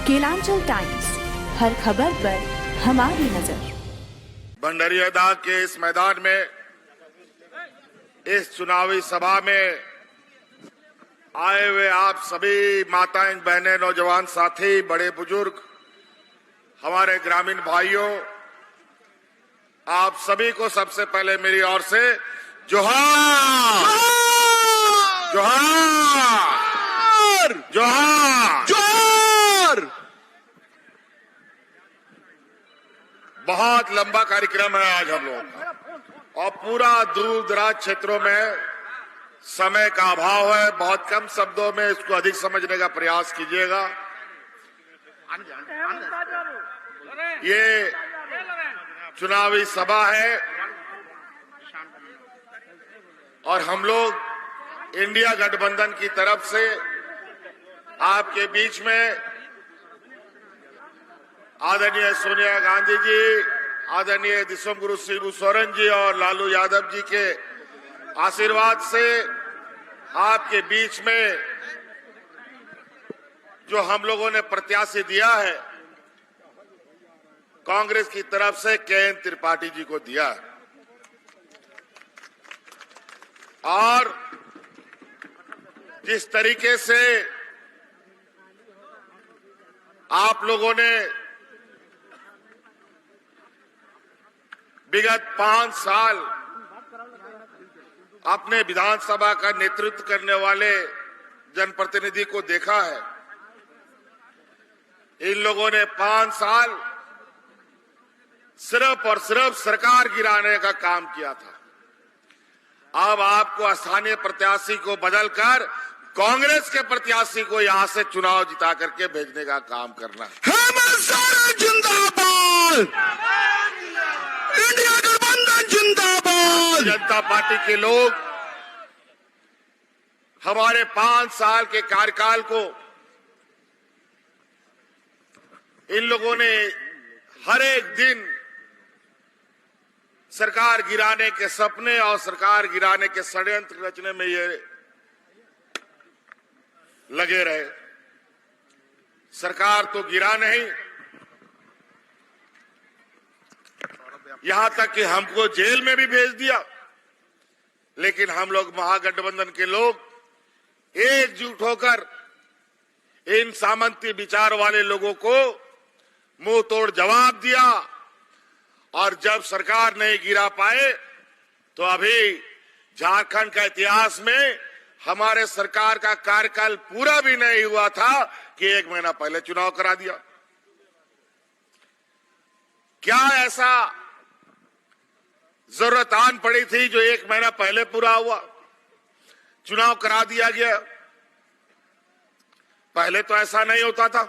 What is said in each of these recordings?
Kelanchal times, हर खबर पर हमारी नजर। भंडारिया दाग के इस मैदान में, इस चुनावी सभा में आए हुए आप सभी माताएं, बहनें, नौजवान साथी, बड़े बुजुर्ग, हमारे ग्रामीण भाइयों, आप सभी को सबसे पहले मेरी ओर से जोहार, जोहार, जोहार, जोहार। बहुत लंबा कार्यक्रम है आज हम लोगों का और पूरा दूर दराज क्षेत्रों में समय का अभाव है। बहुत कम शब्दों में इसको अधिक समझने का प्रयास कीजिएगा। ये चुनावी सभा है और हम लोग इंडिया गठबंधन की तरफ से आपके बीच में आदरणीय सोनिया गांधी जी, आदरणीय दिसोम गुरु शिबू सोरेन जी और लालू यादव जी के आशीर्वाद से आपके बीच में जो हम लोगों ने प्रत्याशी दिया है, कांग्रेस की तरफ से के.एन. त्रिपाठी जी को दिया है। और जिस तरीके से आप लोगों ने विगत 5 साल अपने विधानसभा का नेतृत्व करने वाले जनप्रतिनिधि को देखा है, इन लोगों ने 5 साल सिर्फ और सिर्फ सरकार गिराने का काम किया था। अब आपको स्थानीय प्रत्याशी को बदलकर कांग्रेस के प्रत्याशी को यहां से चुनाव जिता करके भेजने का काम करना है। जिंदाबाद, इंडिया गठबंधन जिंदाबाद। जनता पार्टी के लोग हमारे 5 साल के कार्यकाल को, इन लोगों ने हर एक दिन सरकार गिराने के सपने और सरकार गिराने के षड्यंत्र रचने में ये लगे रहे। सरकार तो गिरा नहीं, यहां तक कि हमको जेल में भी भेज दिया, लेकिन हम लोग महागठबंधन के लोग एकजुट होकर इन सामंती विचार वाले लोगों को मुंह तोड़ जवाब दिया। और जब सरकार नहीं गिरा पाए तो अभी झारखंड का इतिहास में हमारे सरकार का कार्यकाल पूरा भी नहीं हुआ था कि 1 महीना पहले चुनाव करा दिया। क्या ऐसा जरूरत आन पड़ी थी जो 1 महीना पहले पूरा हुआ, चुनाव करा दिया गया? पहले तो ऐसा नहीं होता था।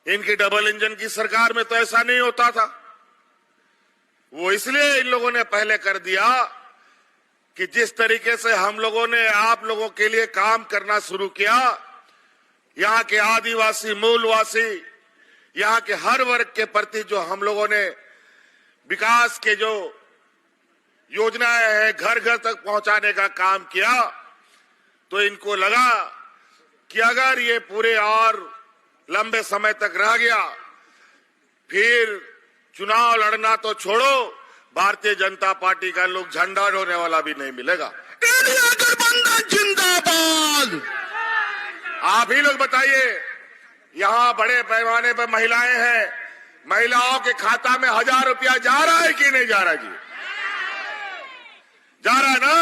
इनकी डबल इंजन की सरकार में तो ऐसा नहीं होता था। वो इसलिए इन लोगों ने पहले कर दिया कि जिस तरीके से हम लोगों ने आप लोगों के लिए काम करना शुरू किया, यहाँ के आदिवासी, मूलवासी, यहाँ के हर वर्ग के प्रति जो हम लोगों ने विकास के जो योजनाएं हैं घर घर तक पहुंचाने का काम किया, तो इनको लगा कि अगर ये पूरे और लंबे समय तक रह गया, फिर चुनाव लड़ना तो छोड़ो, भारतीय जनता पार्टी का लोग झंडा ढोने वाला भी नहीं मिलेगा। इंडिया गठबंधन जिंदाबाद। आप ही लोग बताइए, यहाँ बड़े पैमाने पर महिलाएं हैं, महिलाओं के खाता में 1000 रुपया जा रहा है कि नहीं जा रहा? जी जा रहा है ना?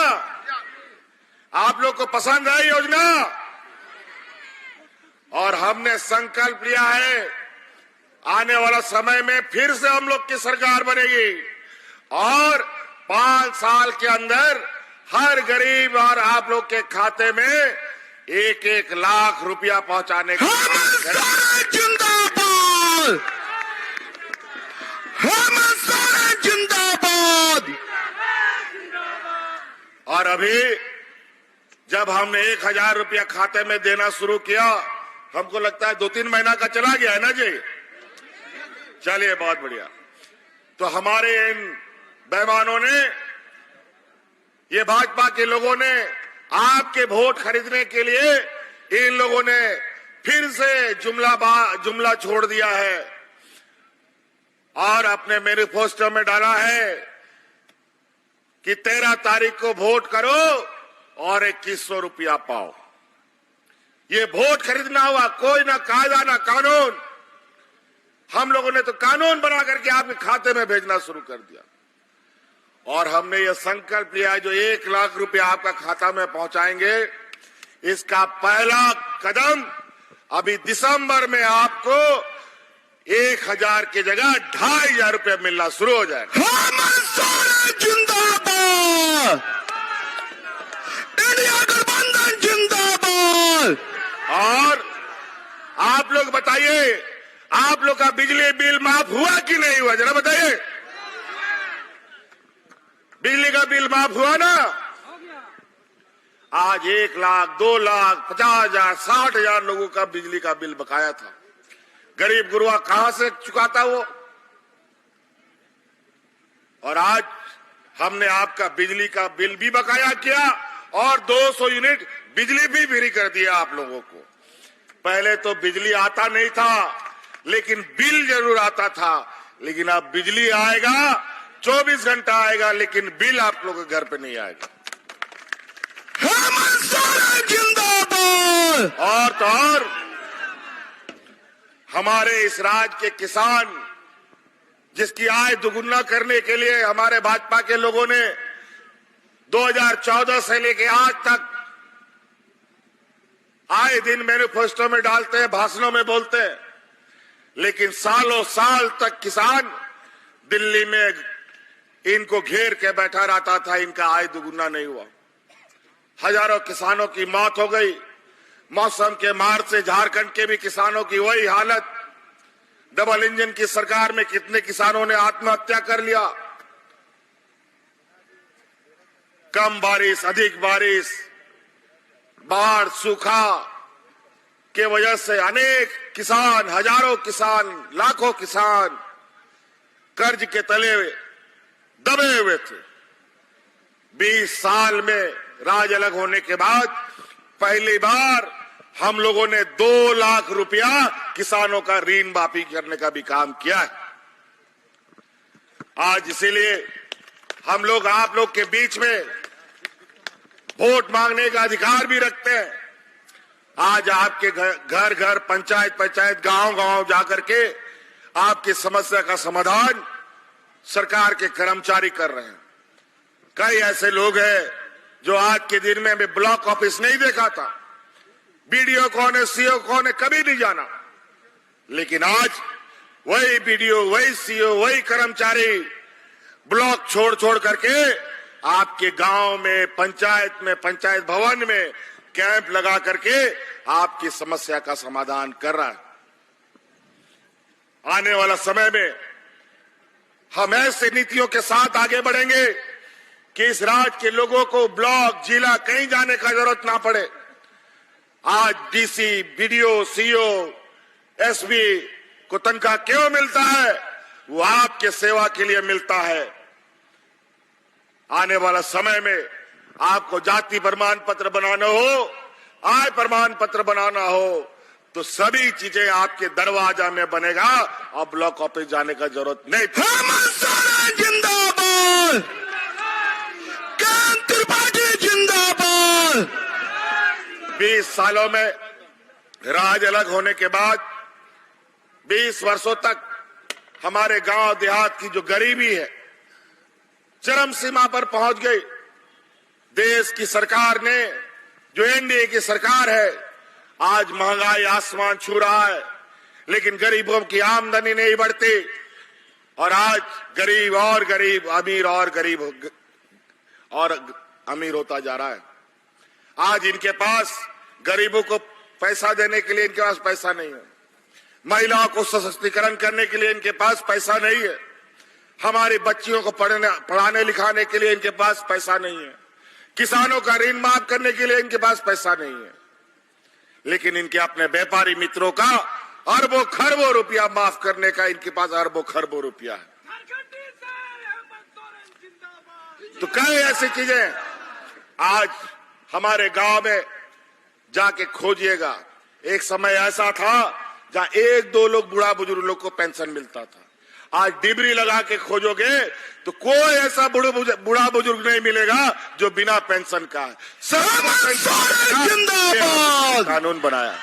आप लोग को पसंद है योजना? और हमने संकल्प लिया है, आने वाला समय में फिर से हम लोग की सरकार बनेगी और 5 साल के अंदर हर गरीब और आप लोग के खाते में 1-1 लाख रुपया पहुंचाने का जिंदाबाद, हम सारे जिंदाबाद। और अभी जब हमने 1000 रुपया खाते में देना शुरू किया, हमको लगता है 2-3 महीना का चला गया है ना जी? चलिए, बहुत बढ़िया। तो हमारे इन बेईमानों ने, ये भाजपा के लोगों ने आपके वोट खरीदने के लिए इन लोगों ने फिर से जुमला छोड़ दिया है और अपने मैनिफेस्टो में डाला है कि 13 तारीख को वोट करो और 2100 रुपया पाओ। ये वोट खरीदना हुआ, कोई ना कायदा ना कानून। हम लोगों ने तो कानून बना करके आपके खाते में भेजना शुरू कर दिया और हमने ये संकल्प लिया जो 1 लाख रुपया आपका खाता में पहुंचाएंगे, इसका पहला कदम अभी दिसंबर में आपको 1000 की जगह 2500 रुपया मिलना शुरू हो जाएगा। जिंदाबाद, इंडिया गठबंधन जिंदाबाद। और आप लोग बताइए, आप लोग का बिजली बिल माफ हुआ कि नहीं हुआ, जरा बताइए। बिजली का बिल माफ हुआ ना? आज 1 लाख, 2 लाख, 50,000, 60,000 लोगों का बिजली का बिल बकाया था। गरीब गुरुआ कहां से चुकाता वो? और आज हमने आपका बिजली का बिल भी बकाया किया और 200 यूनिट बिजली भी फ्री कर दिया आप लोगों को। पहले तो बिजली आता नहीं था, लेकिन बिल जरूर आता था। लेकिन अब बिजली आएगा, 24 घंटा आएगा, लेकिन बिल आप लोगों के घर पे नहीं आएगा। जिंदाबाद। और तो और हमारे इस राज्य के किसान, जिसकी आय दुगुना करने के लिए हमारे भाजपा के लोगों ने 2014 से लेकर आज तक आए दिन मैनिफेस्टो में डालते हैं, भाषणों में बोलते हैं, लेकिन सालों साल तक किसान दिल्ली में इनको घेर के बैठा रहता था, इनका आय दुगुना नहीं हुआ। हजारों किसानों की मौत हो गई। मौसम के मार से झारखंड के भी किसानों की वही हालत। डबल इंजन की सरकार में कितने किसानों ने आत्महत्या कर लिया। कम बारिश, अधिक बारिश, बाढ़, सूखा के वजह से अनेक किसान, हजारों किसान, लाखों किसान कर्ज के तले दबे हुए थे। 20 साल में राज अलग होने के बाद पहली बार हम लोगों ने 2 लाख रुपया किसानों का ऋण माफी करने का भी काम किया है। आज इसीलिए हम लोग आप लोग के बीच में वोट मांगने का अधिकार भी रखते हैं। आज आपके घर घर, पंचायत पंचायत, गांव गांव जाकर के आपकी समस्या का समाधान सरकार के कर्मचारी कर रहे हैं। कई ऐसे लोग हैं जो आज के दिन में हमें ब्लॉक ऑफिस नहीं देखा था, बीडीओ कौन है, सीओ कौन है, कभी नहीं जाना। लेकिन आज वही बीडीओ, वही सीओ, वही कर्मचारी ब्लॉक छोड़ छोड़ करके आपके गांव में, पंचायत भवन में कैंप लगा करके आपकी समस्या का समाधान कर रहा है। आने वाला समय में हम ऐसे नीतियों के साथ आगे बढ़ेंगे कि इस राज्य के लोगों को ब्लॉक, जिला कहीं जाने का जरूरत ना पड़े। आज डीसी, बीडीओ, सीओ, एसपी को तनख्वाह क्यों मिलता है? वो आपके सेवा के लिए मिलता है। आने वाला समय में आपको जाति प्रमाण पत्र बनाना हो, आय प्रमाण पत्र बनाना हो, तो सभी चीजें आपके दरवाजा में बनेगा और ब्लॉक ऑफिस जाने का जरूरत नहीं। जिंदाबाद, त्रिपाठी जिंदाबाद। 20 सालों में राज अलग होने के बाद 20 वर्षों तक हमारे गांव देहात की जो गरीबी है चरम सीमा पर पहुंच गई। देश की सरकार ने, जो एनडीए की सरकार है, आज महंगाई आसमान छू रहा है, लेकिन गरीबों की आमदनी नहीं बढ़ती और आज गरीब और गरीब, अमीर और गरीब और अमीर होता जा रहा है। आज इनके पास गरीबों को पैसा देने के लिए इनके पास पैसा नहीं है, महिलाओं को सशक्तिकरण करने के लिए इनके पास पैसा नहीं है, हमारी बच्चियों को पढ़ाने लिखाने के लिए इनके पास पैसा नहीं है, किसानों का ऋण माफ करने के लिए इनके पास पैसा नहीं है। लेकिन इनके अपने व्यापारी मित्रों का अरबों खरबों रुपया माफ करने का इनके पास अरबों खरबों रुपया है। तो कई ऐसी चीजें आज हमारे गांव में जाके खोजिएगा, एक समय ऐसा था जहां एक दो लोग बूढ़ा बुजुर्ग लोग को पेंशन मिलता था। आज डिबरी लगा के खोजोगे तो कोई ऐसा बूढ़ा बुजुर्ग नहीं मिलेगा जो बिना पेंशन का है। जिंदाबाद। कानून बनाया।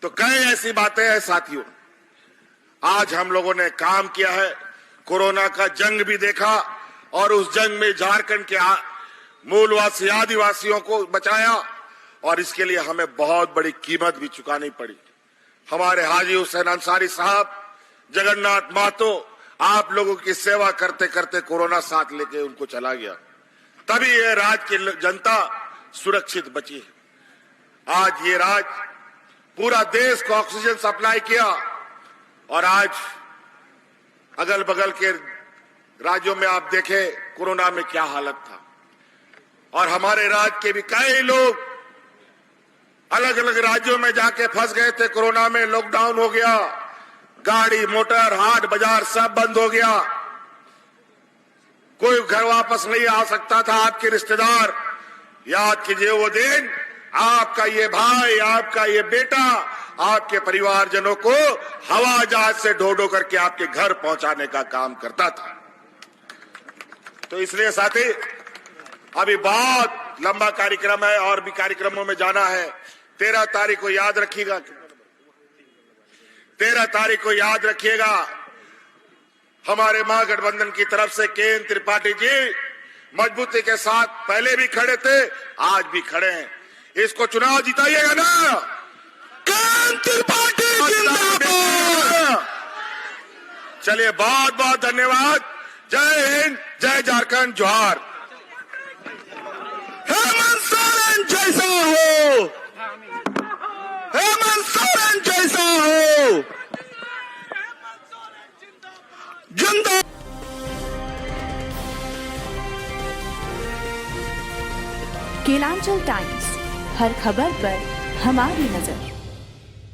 तो कई ऐसी बातें हैं साथियों, आज हम लोगों ने काम किया है, कोरोना का जंग भी देखा और उस जंग में झारखंड के मूलवासी आदिवासियों को बचाया और इसके लिए हमें बहुत बड़ी कीमत भी चुकानी पड़ी। हमारे हाजी हुसैन अंसारी साहब, जगन्नाथ महतो, आप लोगों की सेवा करते करते कोरोना साथ लेके उनको चला गया, तभी ये राज्य की जनता सुरक्षित बची है। आज ये राज्य पूरा देश को ऑक्सीजन सप्लाई किया और आज अगल बगल के राज्यों में आप देखें कोरोना में क्या हालत था। और हमारे राज्य के भी कई लोग अलग अलग राज्यों में जाके फंस गए थे। कोरोना में लॉकडाउन हो गया, गाड़ी मोटर हाट बाजार सब बंद हो गया, कोई घर वापस नहीं आ सकता था। आपके रिश्तेदार, याद कीजिए वो दिन, आपका ये भाई, आपका ये बेटा, आपके परिवारजनों को हवा जहाज से ढो ढो करके आपके घर पहुंचाने का काम करता था। तो इसलिए साथी, अभी बहुत लंबा कार्यक्रम है और भी कार्यक्रमों में जाना है। 13 तारीख को याद रखिएगा, 13 तारीख को याद रखिएगा, हमारे महागठबंधन की तरफ से के त्रिपाठी जी मजबूती के साथ पहले भी खड़े थे, आज भी खड़े हैं। इसको चुनाव जिताइएगा ना। के त्रिपाठी जिंदाबाद। चलिए, बहुत बहुत धन्यवाद। जय हिंद, जय झारखंड, जोहार। हेमंत सोरेन जैसा हो, हेमंत सोरेन जैसा हो, जिंदाबाद। केलांचल टाइम्स, हर खबर पर हमारी नजर।